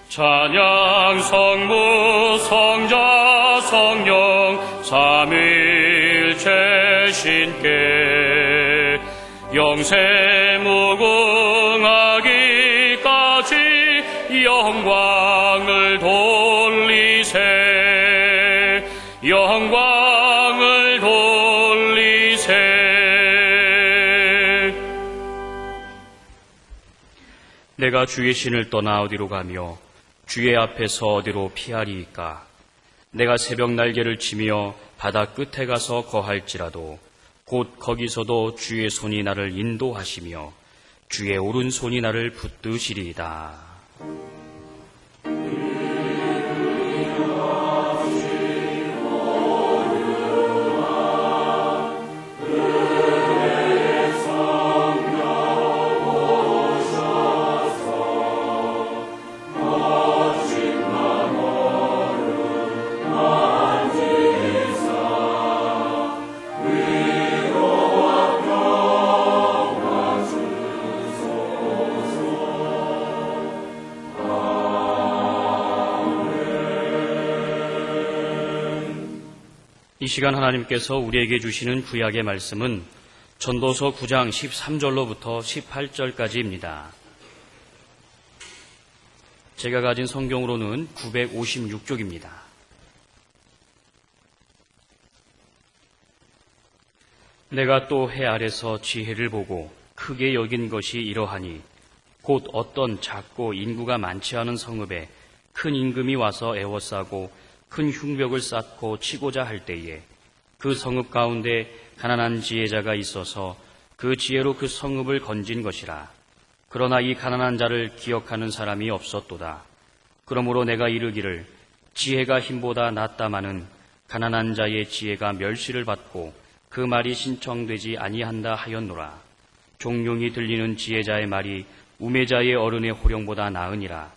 찬양 성부 성자 성령 삼위일체 신께 영세 무궁하기까지 영광을 돌리세 영광을 돌리세. 내가 주의 신을 떠나 어디로 가며 주의 앞에서 어디로 피하리이까. 내가 새벽 날개를 치며 바다 끝에 가서 거할지라도 곧 거기서도 주의 손이 나를 인도하시며 주의 오른손이 나를 붙드시리이다. 이 시간 하나님께서 우리에게 주시는 구약의 말씀은 전도서 9장 13절로부터 18절까지입니다. 제가 가진 성경으로는 956쪽입니다. 내가 또 해 아래서 지혜를 보고 크게 여긴 것이 이러하니 곧 어떤 작고 인구가 많지 않은 성읍에 큰 임금이 와서 애워싸고 큰 흉벽을 쌓고 치고자 할 때에 그 성읍 가운데 가난한 지혜자가 있어서 그 지혜로 그 성읍을 건진 것이라. 그러나 이 가난한 자를 기억하는 사람이 없었도다. 그러므로 내가 이르기를 지혜가 힘보다 낫다마는 가난한 자의 지혜가 멸시를 받고 그 말이 신청되지 아니한다 하였노라. 종용이 들리는 지혜자의 말이 우매자의 어른의 호령보다 나으니라.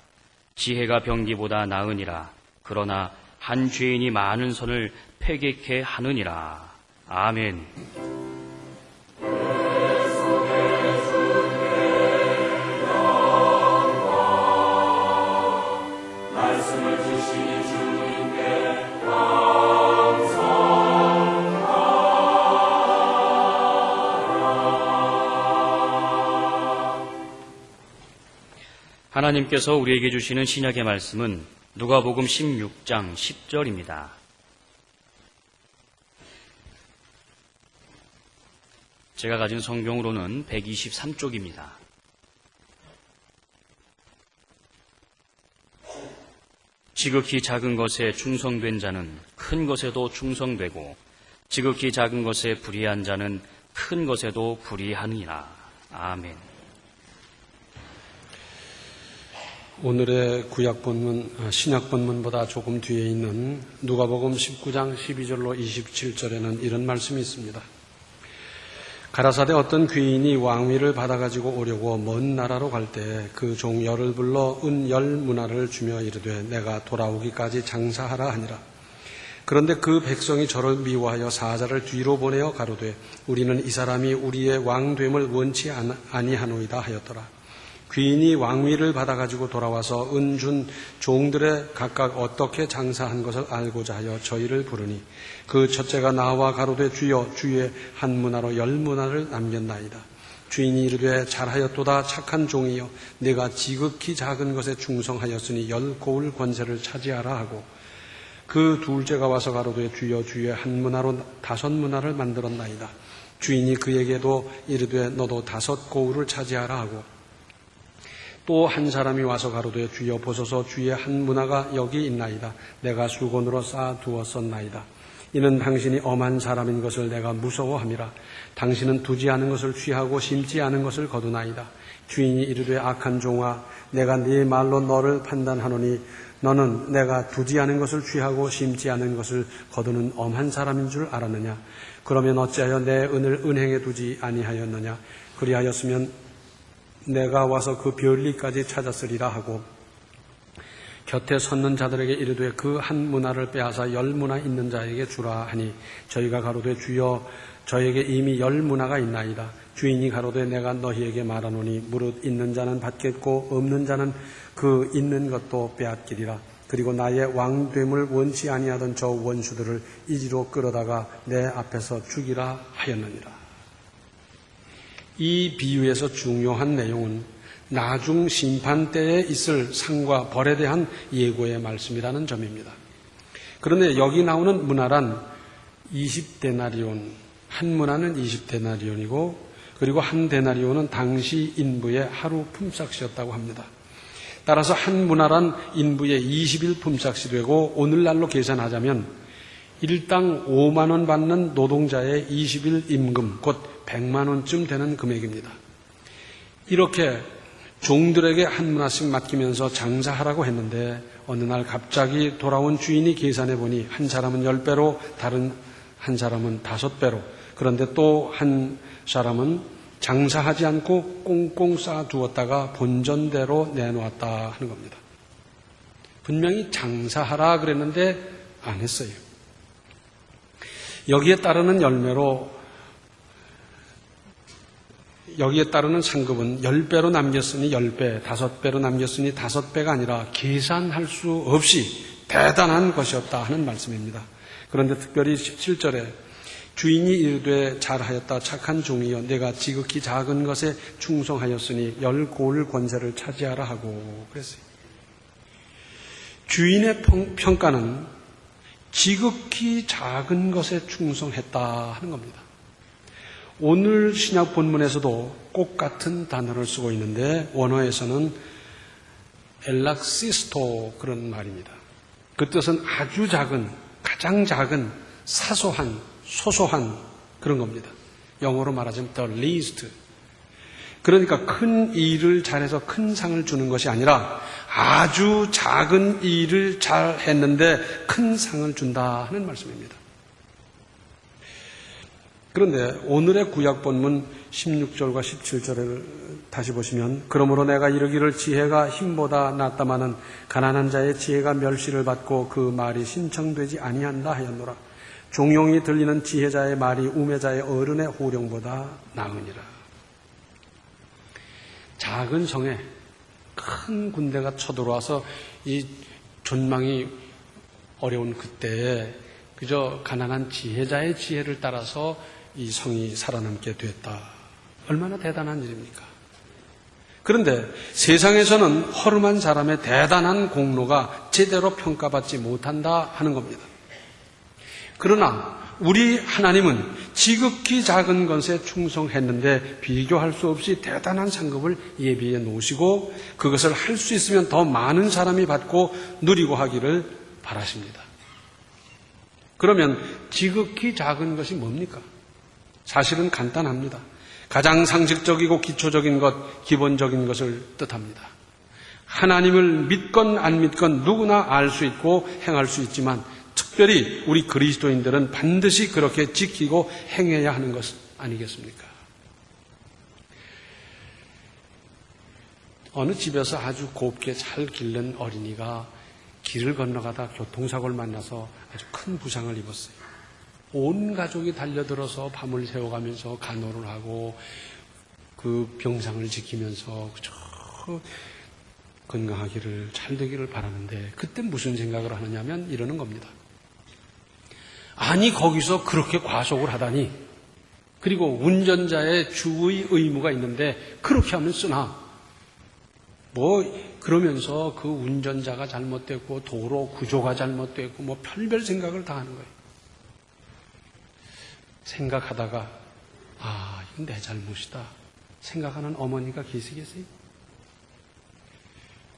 지혜가 병기보다 나으니라. 그러나 한 죄인이 많은 선을 패객해 하느니라. 아멘. 하나님께서 우리에게 주시는 신약의 말씀은 누가복음 16장 10절입니다. 제가 가진 성경으로는 123쪽입니다. 지극히 작은 것에 충성된 자는 큰 것에도 충성되고 지극히 작은 것에 불의한 자는 큰 것에도 불의하느니라. 아멘. 오늘의 구약 본문, 신약 본문보다 조금 뒤에 있는 누가복음 19장 12절로 27절에는 이런 말씀이 있습니다. 가라사대 어떤 귀인이 왕위를 받아가지고 오려고 먼 나라로 갈 때 그 종 열을 불러 은 10문화를 주며 이르되 내가 돌아오기까지 장사하라 하니라. 그런데 그 백성이 저를 미워하여 사자를 뒤로 보내어 가로되 우리는 이 사람이 우리의 왕됨을 원치 아니하노이다 하였더라. 귀인이 왕위를 받아가지고 돌아와서 은준 종들의 각각 어떻게 장사한 것을 알고자 하여 저희를 부르니 그 첫째가 나와 가로되 주여 주의 한 문화로 10문화를 남겼나이다. 주인이 이르되 잘하였도다 착한 종이여 네가 지극히 작은 것에 충성하였으니 10고울 권세를 차지하라 하고 그 둘째가 와서 가로되 주여 주의 한 문화로 5문화를 만들었나이다. 주인이 그에게도 이르되 너도 5고울을 차지하라 하고 또 한 사람이 와서 가로되 주여 보소서 주의 한 문화가 여기 있나이다. 내가 수건으로 쌓아두었었나이다. 이는 당신이 엄한 사람인 것을 내가 무서워함이라. 당신은 두지 않은 것을 취하고 심지 않은 것을 거두나이다. 주인이 이르되 악한 종아 내가 네 말로 너를 판단하노니 너는 내가 두지 않은 것을 취하고 심지 않은 것을 거두는 엄한 사람인 줄 알았느냐. 그러면 어찌하여 내 은을 은행에 두지 아니하였느냐. 그리하였으면 내가 와서 그 별리까지 찾았으리라 하고 곁에 섰는 자들에게 이르되 그 한 문화를 빼앗아 10문화 있는 자에게 주라 하니 저희가 가로되 주여 저에게 이미 10문화가 있나이다. 주인이 가로되 내가 너희에게 말하노니 무릇 있는 자는 받겠고 없는 자는 그 있는 것도 빼앗기리라. 그리고 나의 왕됨을 원치 아니하던 저 원수들을 이리로 끌어다가 내 앞에서 죽이라 하였느니라. 이 비유에서 중요한 내용은 나중 심판 때에 있을 상과 벌에 대한 예고의 말씀이라는 점입니다. 그런데 여기 나오는 문화란 20데나리온, 한 문화는 20데나리온이고 그리고 한 데나리온은 당시 인부의 하루 품삯이었다고 합니다. 따라서 한 문화란 인부의 20일 품삯이 되고 오늘날로 계산하자면 일당 5만 원 받는 노동자의 20일 임금, 곧 100만 원쯤 되는 금액입니다. 이렇게 종들에게 한 문화씩 맡기면서 장사하라고 했는데 어느 날 갑자기 돌아온 주인이 계산해 보니 한 사람은 10배로 다른 한 사람은 5배로, 그런데 또 한 사람은 장사하지 않고 꽁꽁 쌓아두었다가 본전대로 내놓았다 하는 겁니다. 분명히 장사하라 그랬는데 안 했어요. 여기에 따르는 상급은 10배로 남겼으니 10배, 5배로 남겼으니 5배가 아니라 계산할 수 없이 대단한 것이었다 하는 말씀입니다. 그런데 특별히 17절에 주인이 이르되 잘하였다 착한 종이여 내가 지극히 작은 것에 충성하였으니 10고을 권세를 차지하라 하고 그랬어요. 주인의 평가는 지극히 작은 것에 충성했다 하는 겁니다. 오늘 신약 본문에서도 꼭 같은 단어를 쓰고 있는데 원어에서는 엘락시스토 그런 말입니다. 그 뜻은 아주 작은, 가장 작은, 사소한, 소소한 그런 겁니다. 영어로 말하자면 the least. 그러니까 큰 일을 잘해서 큰 상을 주는 것이 아니라 아주 작은 일을 잘 했는데 큰 상을 준다 하는 말씀입니다. 그런데 오늘의 구약 본문 16절과 17절을 다시 보시면 그러므로 내가 이르기를 지혜가 힘보다 낫다마는 가난한 자의 지혜가 멸시를 받고 그 말이 신청되지 아니한다 하였노라. 종용이 들리는 지혜자의 말이 우매자의 어른의 호령보다 나으니라. 작은 성에 큰 군대가 쳐들어와서 이 전망이 어려운 그때에 그저 가난한 지혜자의 지혜를 따라서 이 성이 살아남게 됐다. 얼마나 대단한 일입니까? 그런데 세상에서는 허름한 사람의 대단한 공로가 제대로 평가받지 못한다 하는 겁니다. 그러나 우리 하나님은 지극히 작은 것에 충성했는데 비교할 수 없이 대단한 상급을 예비해 놓으시고 그것을 할 수 있으면 더 많은 사람이 받고 누리고 하기를 바라십니다. 그러면 지극히 작은 것이 뭡니까? 사실은 간단합니다. 가장 상식적이고 기초적인 것, 기본적인 것을 뜻합니다. 하나님을 믿건 안 믿건 누구나 알 수 있고 행할 수 있지만 특별히 우리 그리스도인들은 반드시 그렇게 지키고 행해야 하는 것 아니겠습니까? 어느 집에서 아주 곱게 잘 기른 어린이가 길을 건너가다 교통사고를 만나서 아주 큰 부상을 입었어요. 온 가족이 달려들어서 밤을 새워가면서 간호를 하고 그 병상을 지키면서 건강하기를 잘 되기를 바라는데 그때 무슨 생각을 하느냐면 이러는 겁니다. 아니 거기서 그렇게 과속을 하다니 그리고 운전자의 주의 의무가 있는데 그렇게 하면 쓰나 그러면서 그 운전자가 잘못됐고 도로 구조가 잘못됐고 별별 생각을 다 하는 거예요. 생각하다가 이건 내 잘못이다 생각하는 어머니가 계시겠어요?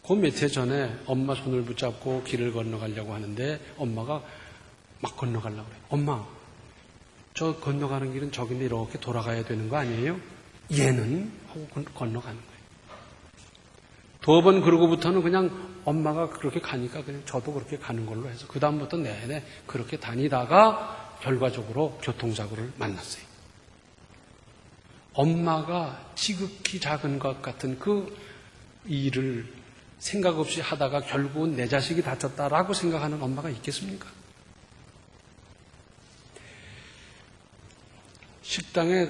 그 몇 해 전에 엄마 손을 붙잡고 길을 건너가려고 하는데 엄마가 막 건너가려고 그래요. 엄마, 저 건너가는 길은 저긴데 이렇게 돌아가야 되는 거 아니에요? 얘는 하고 건너가는 거예요. 두어 번 그러고부터는 그냥 엄마가 그렇게 가니까 그냥 저도 그렇게 가는 걸로 해서 그 다음부터 내내 그렇게 다니다가 결과적으로 교통사고를 만났어요. 엄마가 지극히 작은 것 같은 그 일을 생각 없이 하다가 결국은 내 자식이 다쳤다라고 생각하는 엄마가 있겠습니까? 식당에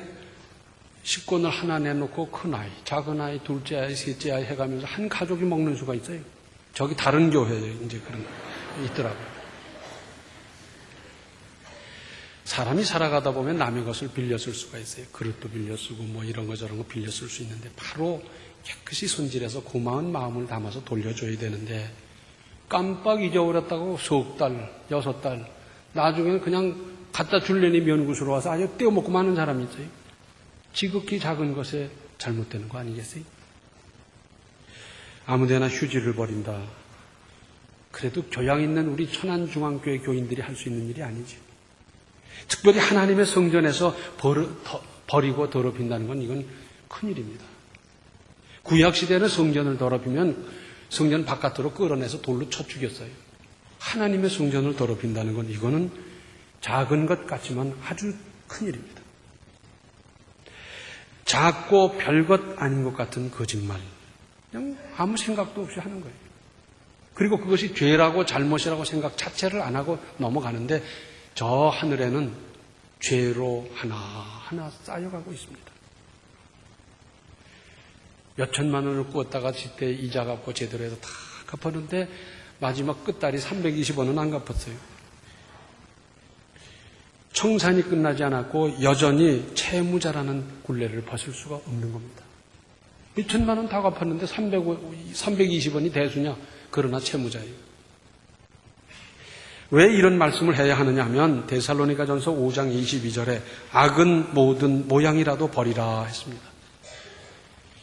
식권을 하나 내놓고 큰 아이, 작은 아이, 둘째 아이, 셋째 아이 해가면서 한 가족이 먹는 수가 있어요. 저기 다른 교회에 이제 그런 거 있더라고요. 사람이 살아가다 보면 남의 것을 빌려 쓸 수가 있어요. 그릇도 빌려 쓰고 뭐 이런 거 저런 거 빌려 쓸 수 있는데 바로 깨끗이 손질해서 고마운 마음을 담아서 돌려줘야 되는데 깜빡 잊어버렸다고 석 달, 6달 나중에는 그냥 갖다 줄려니 면구수로 와서 아주 떼어먹고 마는 사람이 있어요. 지극히 작은 것에 잘못되는 거 아니겠어요? 아무데나 휴지를 버린다. 그래도 교양 있는 우리 천안중앙교회 교인들이 할 수 있는 일이 아니지. 특별히 하나님의 성전에서 버리고 더럽힌다는 건 이건 큰일입니다. 구약시대는 성전을 더럽히면 성전 바깥으로 끌어내서 돌로 쳐 죽였어요. 하나님의 성전을 더럽힌다는 건 이거는 작은 것 같지만 아주 큰일입니다. 작고 별것 아닌 것 같은 거짓말. 그냥 아무 생각도 없이 하는 거예요. 그리고 그것이 죄라고 잘못이라고 생각 자체를 안 하고 넘어가는데 저 하늘에는 죄로 하나하나 쌓여가고 있습니다. 몇천만 원을 꾸었다가 지때 이자 갚고 제대로 해서 다 갚았는데 마지막 끝달이 320원은 안 갚았어요. 청산이 끝나지 않았고 여전히 채무자라는 굴레를 벗을 수가 없는 겁니다. 2천만 원 다 갚았는데 320원이 대수냐? 그러나 채무자예요. 왜 이런 말씀을 해야 하느냐 하면 데살로니가전서 5장 22절에 악은 모든 모양이라도 버리라 했습니다.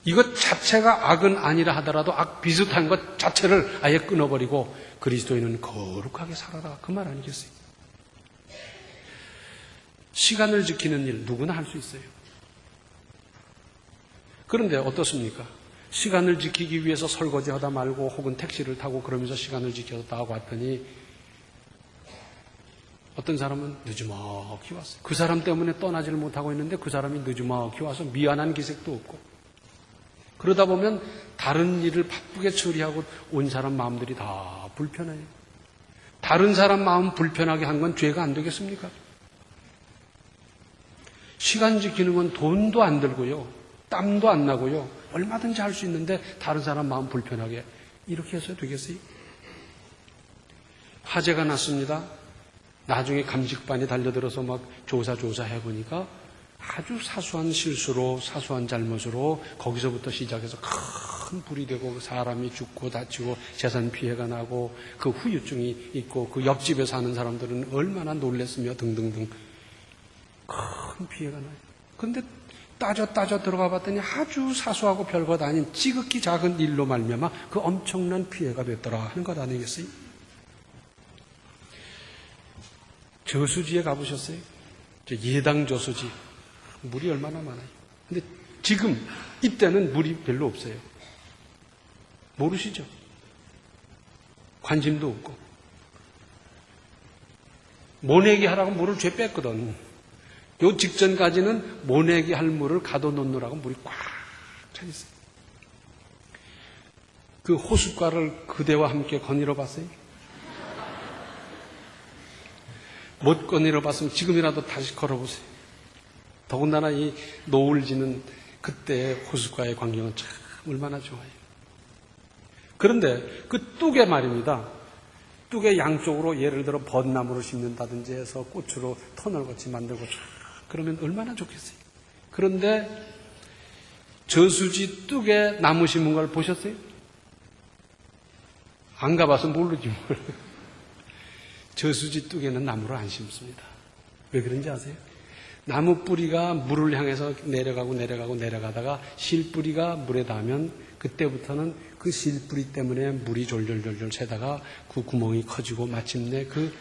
이것 자체가 악은 아니라 하더라도 악 비슷한 것 자체를 아예 끊어버리고 그리스도인은 거룩하게 살아라. 그 말 아니겠어요? 시간을 지키는 일 누구나 할 수 있어요. 그런데 어떻습니까? 시간을 지키기 위해서 설거지하다 말고 혹은 택시를 타고 그러면서 시간을 지켜서 나가고 왔더니 어떤 사람은 늦지막히 왔어요. 그 사람 때문에 떠나지를 못하고 있는데 그 사람이 늦지막히 와서 미안한 기색도 없고 그러다 보면 다른 일을 바쁘게 처리하고 온 사람 마음들이 다 불편해요. 다른 사람 마음 불편하게 한 건 죄가 안 되겠습니까? 시간 지키는 건 돈도 안 들고요. 땀도 안 나고요. 얼마든지 할 수 있는데 다른 사람 마음 불편하게 이렇게 해서 되겠어요? 화재가 났습니다. 나중에 감식반이 달려들어서 막 조사해보니까 아주 사소한 실수로 사소한 잘못으로 거기서부터 시작해서 큰 불이 되고 사람이 죽고 다치고 재산 피해가 나고 그 후유증이 있고 그 옆집에 사는 사람들은 얼마나 놀랬으며 등등등 큰 피해가 나요. 그런데 따져 들어가 봤더니 아주 사소하고 별것 아닌 지극히 작은 일로 말미암아 그 엄청난 피해가 됐더라 하는 것 아니겠어요? 저수지에 가보셨어요? 예당 저수지. 물이 얼마나 많아요. 근데 지금 이때는 물이 별로 없어요. 모르시죠? 관심도 없고. 모내기 하라고 물을 죄 뺐거든. 요 직전까지는 모내기 할 물을 가둬놓느라고 물이 꽉 차 있어요. 그 호숫가를 그대와 함께 거닐어 봤어요? 못 거닐어 봤으면 지금이라도 다시 걸어보세요. 더군다나 이 노을 지는 그때의 호숫가의 광경은 참 얼마나 좋아요. 그런데 그 뚝에 말입니다. 뚝의 양쪽으로 예를 들어 벚나무를 심는다든지 해서 꽃으로 터널같이 만들고 그러면 얼마나 좋겠어요. 그런데 저수지 뚝에 나무 심은 걸 보셨어요? 안 가봐서 모르지 뭘. 저수지 뚝에는 나무를 안 심습니다. 왜 그런지 아세요? 나무 뿌리가 물을 향해서 내려가다가 실뿌리가 물에 닿으면 그때부터는 그 실뿌리 때문에 물이 졸졸 새다가 그 구멍이 커지고 마침내 그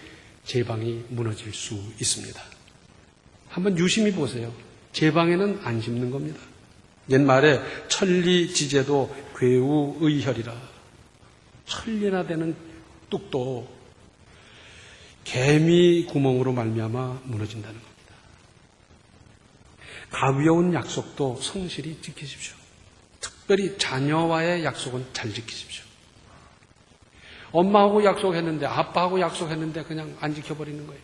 제방이 무너질 수 있습니다. 한번 유심히 보세요. 제방에는 안 심는 겁니다. 옛말에 천리지제도 괴우의혈이라. 천리나 되는 뚝도 개미 구멍으로 말미암아 무너진다는 겁니다. 가벼운 약속도 성실히 지키십시오. 특별히 자녀와의 약속은 잘 지키십시오. 엄마하고 약속했는데 아빠하고 약속했는데 그냥 안 지켜버리는 거예요.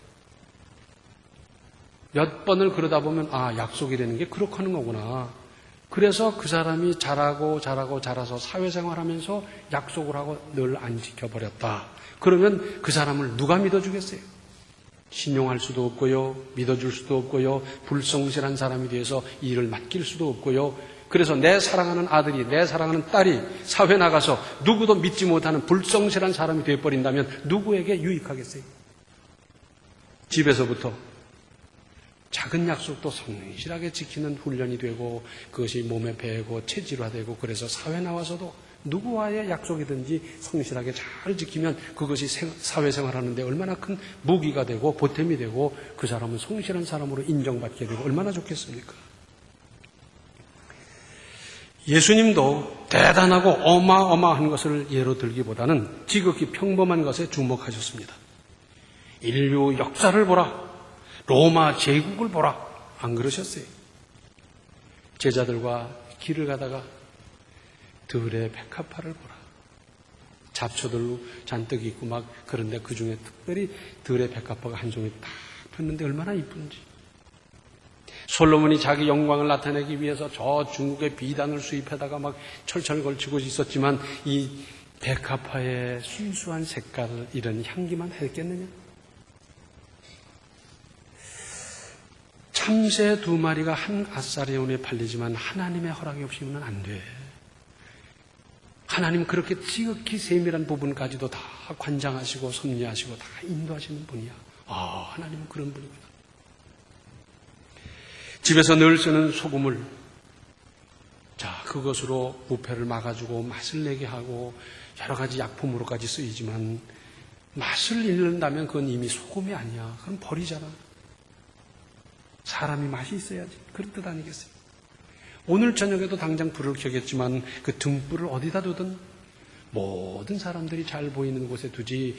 몇 번을 그러다 보면 약속이라는 게 그렇게 하는 거구나. 그래서 그 사람이 자라서 사회생활하면서 약속을 하고 늘 안 지켜버렸다. 그러면 그 사람을 누가 믿어주겠어요? 신용할 수도 없고요. 믿어줄 수도 없고요. 불성실한 사람이 되어서 일을 맡길 수도 없고요. 그래서 내 사랑하는 아들이, 내 사랑하는 딸이 사회 나가서 누구도 믿지 못하는 불성실한 사람이 되어버린다면 누구에게 유익하겠어요? 집에서부터 작은 약속도 성실하게 지키는 훈련이 되고 그것이 몸에 배고 체질화되고 그래서 사회 나와서도 누구와의 약속이든지 성실하게 잘 지키면 그것이 사회생활하는데 얼마나 큰 무기가 되고 보탬이 되고 그 사람은 성실한 사람으로 인정받게 되고 얼마나 좋겠습니까? 예수님도 대단하고 어마어마한 것을 예로 들기보다는 지극히 평범한 것에 주목하셨습니다. 인류 역사를 보라. 로마 제국을 보라. 안 그러셨어요. 제자들과 길을 가다가 들의 백합화를 보라. 잡초들로 잔뜩 있고 막 그런데 그 중에 특별히 들의 백합화가 한 종이 딱 폈는데 얼마나 이쁜지. 솔로몬이 자기 영광을 나타내기 위해서 저 중국의 비단을 수입해다가 막 철철 걸치고 있었지만 이 백합화의 순수한 색깔 이런 향기만 했겠느냐? 참새 2마리가 한 아사리온에 팔리지만 하나님의 허락이 없이는 안 돼. 하나님 그렇게 지극히 세밀한 부분까지도 다 관장하시고 섭리하시고 다 인도하시는 분이야. 하나님은 그런 분이구나. 집에서 늘 쓰는 소금을 그것으로 부패를 막아주고 맛을 내게 하고 여러 가지 약품으로까지 쓰이지만 맛을 잃는다면 그건 이미 소금이 아니야. 그건 버리잖아. 사람이 맛이 있어야지. 그런 뜻 아니겠어요? 오늘 저녁에도 당장 불을 켜겠지만 그 등불을 어디다 두든 모든 사람들이 잘 보이는 곳에 두지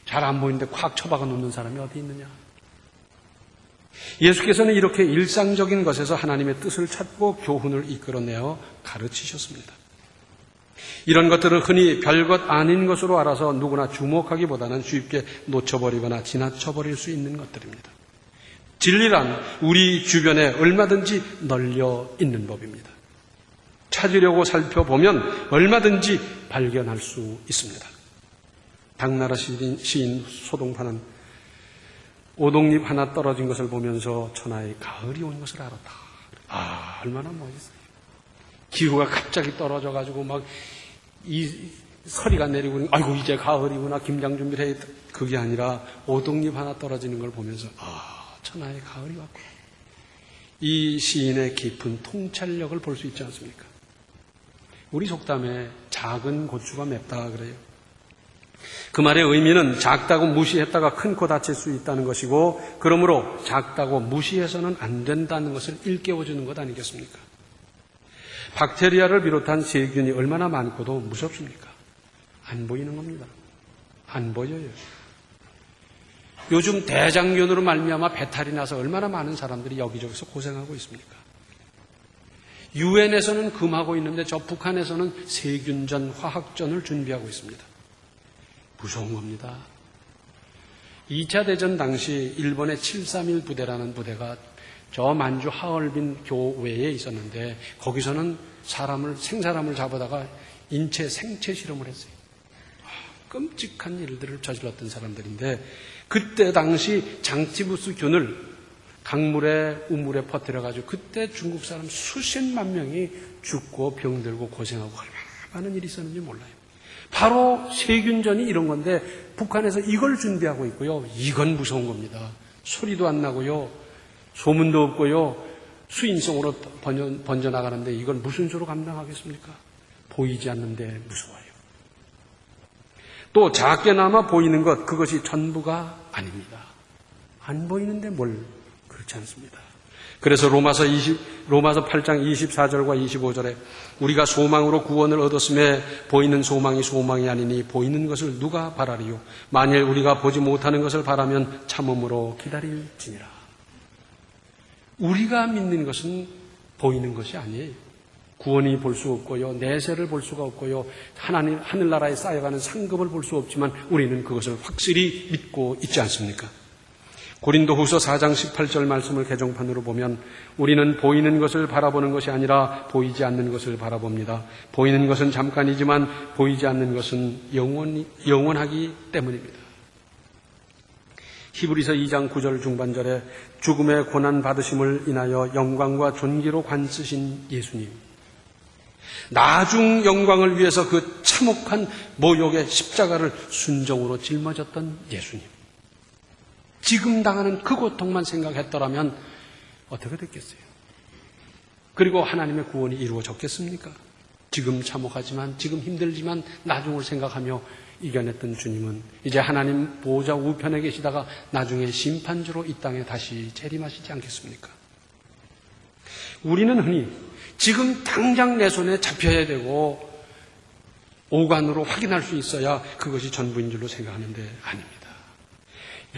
잘 안 보이는데 콱 처박아 놓는 사람이 어디 있느냐? 예수께서는 이렇게 일상적인 것에서 하나님의 뜻을 찾고 교훈을 이끌어내어 가르치셨습니다. 이런 것들은 흔히 별것 아닌 것으로 알아서 누구나 주목하기보다는 쉽게 놓쳐버리거나 지나쳐버릴 수 있는 것들입니다. 진리란 우리 주변에 얼마든지 널려 있는 법입니다. 찾으려고 살펴보면 얼마든지 발견할 수 있습니다. 당나라 시인 소동파는 오동잎 하나 떨어진 것을 보면서 천하의 가을이 온 것을 알았다. 얼마나 멋있어요. 기후가 갑자기 떨어져가지고 막 이 서리가 내리고 아이고 이제 가을이구나 김장 준비를 해. 그게 아니라 오동잎 하나 떨어지는 걸 보면서 천하의 가을이 왔구나. 이 시인의 깊은 통찰력을 볼 수 있지 않습니까? 우리 속담에 작은 고추가 맵다 그래요. 그 말의 의미는 작다고 무시했다가 큰 코 다칠 수 있다는 것이고 그러므로 작다고 무시해서는 안 된다는 것을 일깨워주는 것 아니겠습니까? 박테리아를 비롯한 세균이 얼마나 많고도 무섭습니까? 안 보이는 겁니다. 안 보여요. 요즘 대장균으로 말미암아 배탈이 나서 얼마나 많은 사람들이 여기저기서 고생하고 있습니까? 유엔에서는 금하고 있는데 저 북한에서는 세균전, 화학전을 준비하고 있습니다. 무서운 겁니다. 2차 대전 당시 일본의 731 부대라는 부대가 저 만주 하얼빈 교외에 있었는데 거기서는 생사람을 잡아다가 인체 생체 실험을 했어요. 끔찍한 일들을 저질렀던 사람들인데 그때 당시 장티부스 균을 강물에 우물에 퍼뜨려가지고 그때 중국 사람 수십만 명이 죽고 병들고 고생하고 얼마나 많은 일이 있었는지 몰라요. 바로 세균전이 이런 건데 북한에서 이걸 준비하고 있고요. 이건 무서운 겁니다. 소리도 안 나고요. 소문도 없고요. 수인성으로 번져나가는데 이걸 무슨 수로 감당하겠습니까? 보이지 않는데 무서워요. 또 작게나마 보이는 것 그것이 전부가 아닙니다. 안 보이는데 뭘 그렇지 않습니다. 그래서 로마서 8장 24절과 25절에 우리가 소망으로 구원을 얻었음에 보이는 소망이 소망이 아니니 보이는 것을 누가 바라리요. 만일 우리가 보지 못하는 것을 바라면 참음으로 기다릴지니라. 우리가 믿는 것은 보이는 것이 아니에요. 구원이 볼 수 없고요. 내세를 볼 수가 없고요. 하늘나라에 쌓여가는 상급을 볼 수 없지만 우리는 그것을 확실히 믿고 있지 않습니까? 고린도후서 4장 18절 말씀을 개정판으로 보면 우리는 보이는 것을 바라보는 것이 아니라 보이지 않는 것을 바라봅니다. 보이는 것은 잠깐이지만 보이지 않는 것은 영원하기 때문입니다. 히브리서 2장 9절 중반절에 죽음의 고난 받으심을 인하여 영광과 존귀로 관쓰신 예수님, 나중 영광을 위해서 그 참혹한 모욕의 십자가를 순종으로 짊어졌던 예수님, 지금 당하는 그 고통만 생각했더라면 어떻게 됐겠어요? 그리고 하나님의 구원이 이루어졌겠습니까? 지금 참혹하지만, 지금 힘들지만 나중을 생각하며 이겨냈던 주님은 이제 하나님 보호자 우편에 계시다가 나중에 심판주로 이 땅에 다시 재림하시지 않겠습니까? 우리는 흔히 지금 당장 내 손에 잡혀야 되고 오간으로 확인할 수 있어야 그것이 전부인 줄로 생각하는데 아닙니다.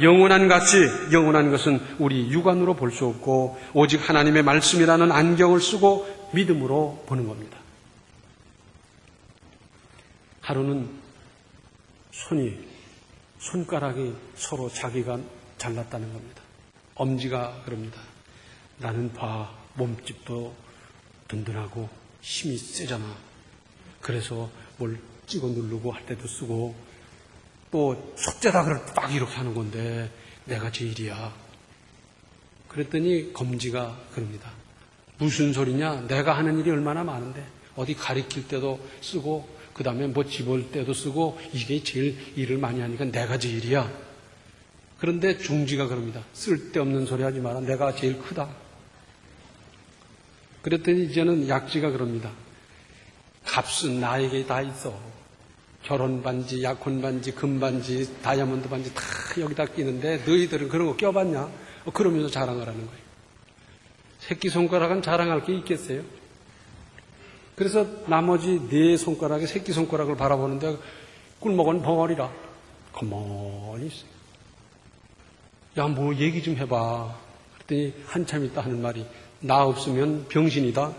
영원한 가치, 영원한 것은 우리 육안으로 볼 수 없고 오직 하나님의 말씀이라는 안경을 쓰고 믿음으로 보는 겁니다. 하루는 손가락이 서로 자기가 잘났다는 겁니다. 엄지가 그럽니다. 나는 봐, 몸집도 든든하고 힘이 세잖아. 그래서 뭘 찍어 누르고 할 때도 쓰고 또 속죄다 그럴 때 딱 이렇게 하는 건데 내가 제일이야. 그랬더니 검지가 그럽니다. 무슨 소리냐? 내가 하는 일이 얼마나 많은데 어디 가리킬 때도 쓰고 그 다음에 뭐 집을 때도 쓰고 이게 제일 일을 많이 하니까 내가 제일이야. 그런데 중지가 그럽니다. 쓸데없는 소리 하지 마라. 내가 제일 크다. 그랬더니 이제는 약지가 그럽니다. 값은 나에게 다 있어. 결혼 반지, 약혼 반지, 금 반지, 다이아몬드 반지 다 여기다 끼는데 너희들은 그런 거 껴봤냐? 그러면서 자랑을 하는 거예요. 새끼손가락은 자랑할 게 있겠어요? 그래서 나머지 네 손가락에 새끼손가락을 바라보는데 꿀먹은 벙어리라. 가만히 있어요. 야, 뭐 얘기 좀 해봐. 그랬더니 한참 있다 하는 말이 나 없으면 병신이다.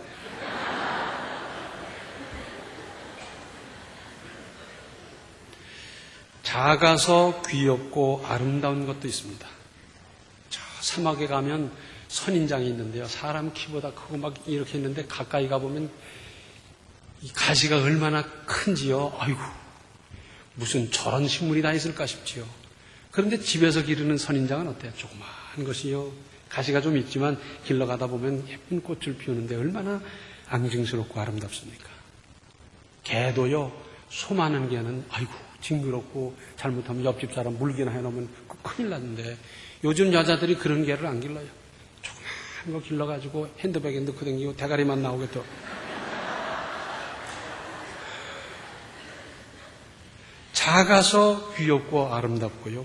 작아서 귀엽고 아름다운 것도 있습니다. 저 사막에 가면 선인장이 있는데요. 사람 키보다 크고 막 이렇게 있는데 가까이 가보면 이 가시가 얼마나 큰지요. 아이고, 무슨 저런 식물이 다 있을까 싶지요. 그런데 집에서 기르는 선인장은 어때요? 조그마한 것이요. 가시가 좀 있지만 길러가다 보면 예쁜 꽃을 피우는데 얼마나 앙증스럽고 아름답습니까? 개도요. 소 많은 개는 아이고 징그럽고 잘못하면 옆집 사람 물기나 해놓으면 큰일 났는데 요즘 여자들이 그런 개를 안 길러요. 조그마한 거 길러가지고 핸드백에 넣고 다니고 대가리만 나오겠죠. 작아서 귀엽고 아름답고요.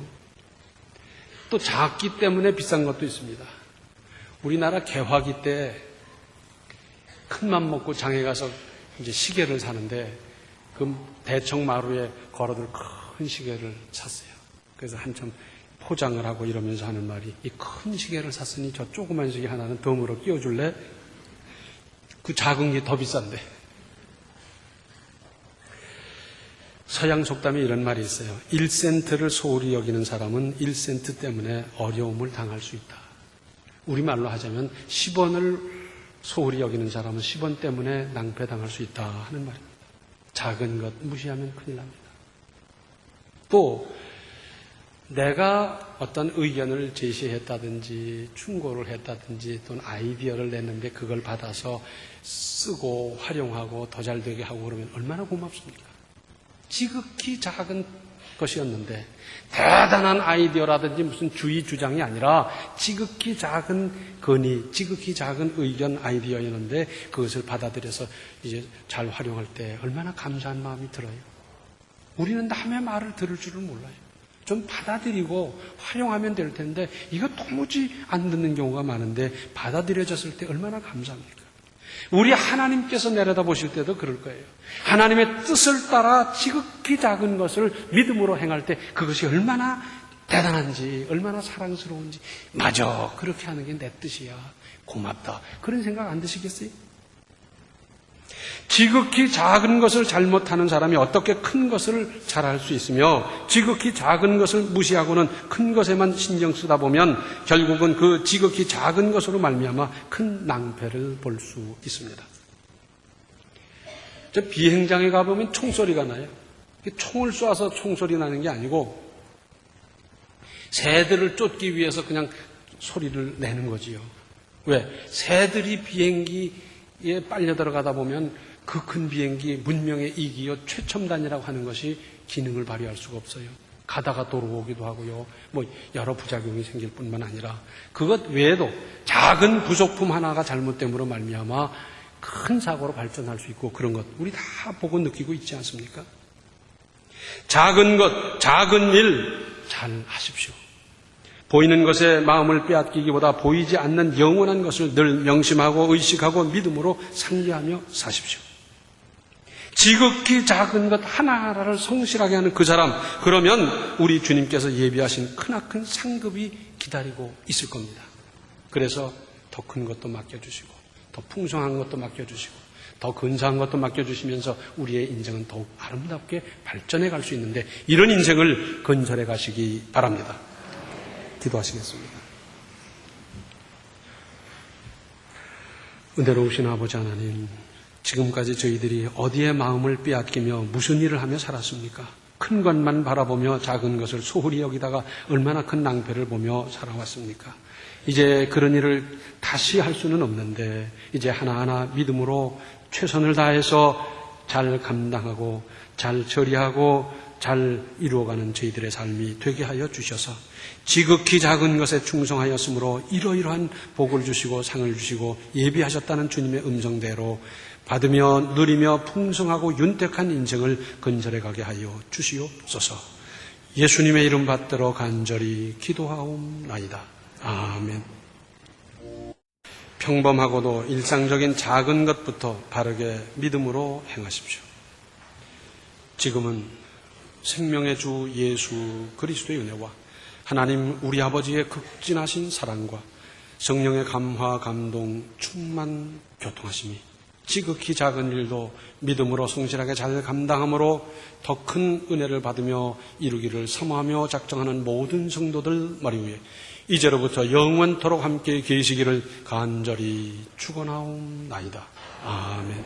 또 작기 때문에 비싼 것도 있습니다. 우리나라 개화기 때 큰맘 먹고 장에 가서 이제 시계를 사는데 그 대청 마루에 걸어둘 큰 시계를 샀어요. 그래서 한참 포장을 하고 이러면서 하는 말이 이 큰 시계를 샀으니 저 조그만 시계 하나는 덤으로 끼워줄래? 그 작은 게 더 비싼데. 서양 속담에 이런 말이 있어요. 1센트를 소홀히 여기는 사람은 1센트 때문에 어려움을 당할 수 있다. 우리말로 하자면 10원을 소홀히 여기는 사람은 10원 때문에 낭패당할 수 있다 하는 말입니다. 작은 것 무시하면 큰일 납니다. 또 내가 어떤 의견을 제시했다든지 충고를 했다든지 또는 아이디어를 냈는데 그걸 받아서 쓰고 활용하고 더 잘 되게 하고 그러면 얼마나 고맙습니까? 지극히 작은 것이었는데 대단한 아이디어라든지 무슨 주의 주장이 아니라 지극히 작은 건의, 지극히 작은 의견 아이디어였는데 그것을 받아들여서 이제 잘 활용할 때 얼마나 감사한 마음이 들어요. 우리는 남의 말을 들을 줄을 몰라요. 좀 받아들이고 활용하면 될 텐데 이거 도무지 안 듣는 경우가 많은데 받아들여졌을 때 얼마나 감사합니까? 우리 하나님께서 내려다 보실 때도 그럴 거예요. 하나님의 뜻을 따라 지극히 작은 것을 믿음으로 행할 때 그것이 얼마나 대단한지 얼마나 사랑스러운지 맞아 그렇게 하는 게 내 뜻이야 고맙다 그런 생각 안 드시겠어요? 지극히 작은 것을 잘못하는 사람이 어떻게 큰 것을 잘할 수 있으며 지극히 작은 것을 무시하고는 큰 것에만 신경 쓰다 보면 결국은 그 지극히 작은 것으로 말미암아 큰 낭패를 볼 수 있습니다. 저 비행장에 가보면 총소리가 나요. 총을 쏴서 총소리 나는 게 아니고 새들을 쫓기 위해서 그냥 소리를 내는 거지요. 왜? 새들이 비행기에 빨려 들어가다 보면 그 큰 비행기 문명의 이기요 최첨단이라고 하는 것이 기능을 발휘할 수가 없어요. 가다가 돌아오기도 하고요. 뭐 여러 부작용이 생길 뿐만 아니라 그것 외에도 작은 부속품 하나가 잘못됨으로 말미암아 큰 사고로 발전할 수 있고 그런 것 우리 다 보고 느끼고 있지 않습니까? 작은 것, 작은 일 잘 하십시오. 보이는 것에 마음을 빼앗기기보다 보이지 않는 영원한 것을 늘 명심하고 의식하고 믿음으로 상기하며 사십시오. 지극히 작은 것 하나하나를 성실하게 하는 그 사람, 그러면 우리 주님께서 예비하신 크나큰 상급이 기다리고 있을 겁니다. 그래서 더 큰 것도 맡겨주시고 더 풍성한 것도 맡겨주시고 더 근사한 것도 맡겨주시면서 우리의 인생은 더욱 아름답게 발전해 갈 수 있는데 이런 인생을 건설해 가시기 바랍니다. 기도하시겠습니다. 은혜로우신 아버지 하나님, 지금까지 저희들이 어디에 마음을 빼앗기며 무슨 일을 하며 살았습니까? 큰 것만 바라보며 작은 것을 소홀히 여기다가 얼마나 큰 낭패를 보며 살아왔습니까? 이제 그런 일을 다시 할 수는 없는데 이제 하나하나 믿음으로 최선을 다해서 잘 감당하고 잘 처리하고 잘 이루어가는 저희들의 삶이 되게 하여 주셔서 지극히 작은 것에 충성하였으므로 이러이러한 복을 주시고 상을 주시고 예비하셨다는 주님의 음성대로 받으며 누리며 풍성하고 윤택한 인생을 건설해 가게 하여 주시옵소서. 예수님의 이름 받들어 간절히 기도하옵나이다. 아멘. 평범하고도 일상적인 작은 것부터 바르게 믿음으로 행하십시오. 지금은 생명의 주 예수 그리스도의 은혜와 하나님 우리 아버지의 극진하신 사랑과 성령의 감화, 감동, 충만, 교통하심이 지극히 작은 일도 믿음으로 성실하게 잘 감당함으로 더 큰 은혜를 받으며 이루기를 사모하며 작정하는 모든 성도들 머리 위에 이제로부터 영원토록 함께 계시기를 간절히 축원하옵나이다. 아멘.